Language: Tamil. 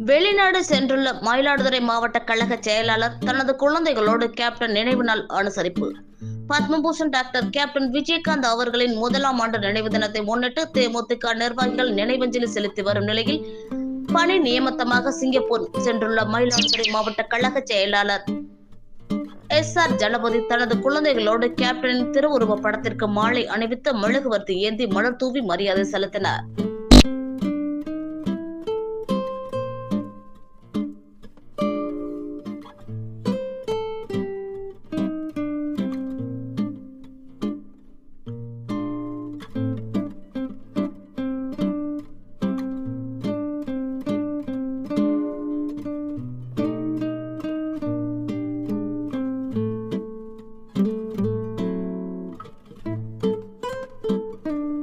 வெளிநாடு சென்றுள்ள மயிலாடுதுறை மாவட்ட கழக செயலாளர் தனது குழந்தைகளோடு கேப்டன் நினைவு நாள் அனுசரிப்பு. பத்மபூஷன் டாக்டர் கேப்டன் விஜயகாந்த் அவர்களின் 1ஆம் ஆண்டு நினைவு தினத்தை முன்னிட்டு தேமுதிக நிர்வாகிகள் நினைவஞ்சலி செலுத்தி வரும் நிலையில் பணி நியமனமாக சிங்கப்பூர் சென்றுள்ள மயிலாடுதுறை மாவட்ட கழக செயலாளர் SR ஜனபதி தனது குழந்தைகளோடு கேப்டனின் திருவுருவ படத்திற்கு மாலை அணிவித்து மெழுகுவர்த்தி ஏந்தி மலர் தூவி மரியாதை செலுத்தினார்.